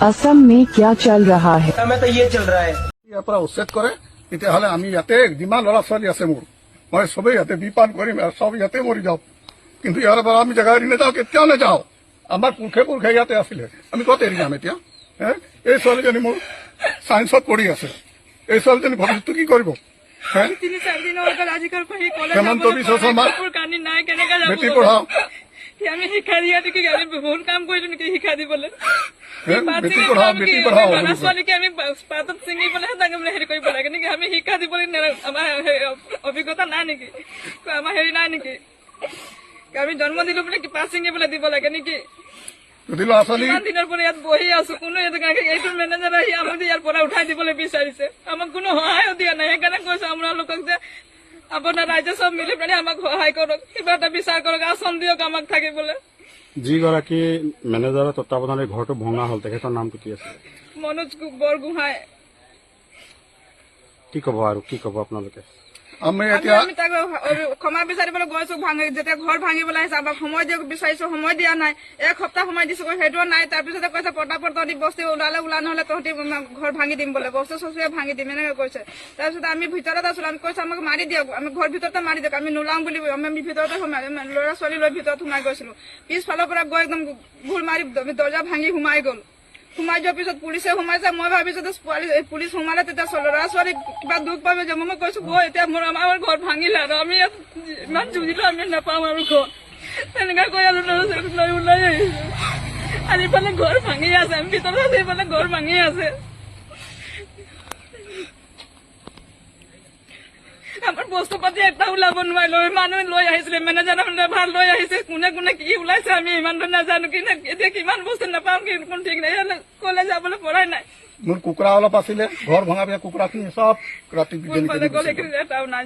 असम में क्या चल रहा है? में तो ये चल रहा है। ইয়াৰ পৰা উচ্ছেদ কৰে তেতিয়াহ'লে আমি ইয়াতে যিমান ল'ৰা ছোৱালী আছে মোৰ মই চবেই ইয়াতে বিপান কৰিম আৰু চব ইয়াতে মৰি যাওঁ কিন্তু ইয়াৰ পৰা আমি জেগা এৰি নাযাওঁ কেতিয়াও নাযাওঁ আমাৰ পুৰুষে ইয়াতে আছিলে আমি ক'ত এৰি যাম এতিয়া এই ছোৱালীজনী মোৰ চায়েন্সত পঢ়ি আছে এই ছোৱালীজনী ভৱিষ্যতটো কি কৰিব হেমন্ত বিশ্ব শৰ্মা বেটি পঢ়াও আমি শিক্ষা দিয়া নেকি আমি বহুত কাম কৰিলো নেকি শিক্ষা দিবলৈ বেটি পঢ়াও ল'ৰা ছোৱালীকে আমি পাতত ছিঙি পেলাই তাকে বোলে হেৰি কৰিব লাগে নেকি আমি শিক্ষা দিবলৈ আমাৰ অভিজ্ঞতা নাই নেকি আমাৰ হেৰি নাই নেকি আমি জন্ম দিলো বোলে কি পাত ছিঙি পেলাই দিব লাগে নেকি ইমান দিনৰ পৰা ইয়াত বহি আছো কোনো এইটো মেনেজাৰ আহি আমাক ইয়াৰ পৰা উঠাই দিবলৈ বিচাৰিছে আমাক কোনো সহায়ো দিয়া নাই সেইকাৰণে কৈছো আপোনালোকক যে আপোনাৰ ৰাইজে চব মিলি পেলাই আমাক সহায় কৰক কিবা এটা বিচাৰ কৰক আসন দিয়ক আমাক থাকিবলৈ যিগৰাকী মেনেজাৰৰ তত্বাৱধানত ঘৰটো ভঙা হ'ল তেখেতৰ নামটো কি আছিল মনোজ বৰগোহাঁই কি ক'ব আৰু কি ক'ব আপোনালোকে আমি তাক ক্ষমা বিচাৰিবলৈ গৈছো যেতিয়া ঘৰ ভাঙিবলৈ আহিছে আমাক সময় দিয়ক বিচাৰিছো সময় দিয়া নাই এক সপ্তাহ সময় দিছো সেইটোও নাই তাৰপিছতে কৈছে পটাপট তহঁতি বস্তু ওলা নহলে তহঁতি ঘৰ ভাঙি দিম বোলে বস্তু চস্তুৱে ভাঙি দিম এনেকে কৈছে তাৰপিছত আমি ভিতৰত আছো আমি কৈছো আমাক মাৰি দিয়ক আমি ঘৰ ভিতৰতে মাৰি দিয়ক আমি নোলাম বুলি আমি ভিতৰতে সোমাই ল'ৰা ছোৱালী লৈ ভিতৰত সোমাই গৈছিলো পিছফালৰ পৰা গৈ একদম ঘূৰ মাৰি দৰ্জা ভাঙি সোমাই গ'ল সোমাই যোৱাৰ পিছত পুলিচে সোমাইছে মই ভাবিছো পুলিচ সোমালে তেতিয়া ল'ৰা ছোৱালী কিবা দুখ পাব যে মই কৈছো গৈ এতিয়া আমাৰ ঘৰ ভাঙিলে আৰু আমি ইমান যুঁজিলো আমি নাপাওঁ আৰু ঘৰ তেনেকা কৈ আৰু ল'ৰা ছোৱালী লৈ ওলাই আহিছো আৰু ইফালে ঘৰ ভাঙি আছে আমি ভিতৰত আছো ইফালে ঘৰ ভাঙি আছে আমাৰ বস্তু পাতি এটা ওলাব নোৱাৰিলো মানুহে লৈ আহিছিলে মেনেজাৰ ভাল লৈ আহিছে কোনে কোনে কি ওলাইছে আমি ইমান নাজানো কি এতিয়া কিমান বস্তু নাপাম কি কোন ঠিক নাই কলে যাবলৈ পৰাই নাই মোৰ কুকুৰা অলপ আছিলে ঘৰ ভঙা কুকুৰাখিনি চব ৰাতি এটাও নাই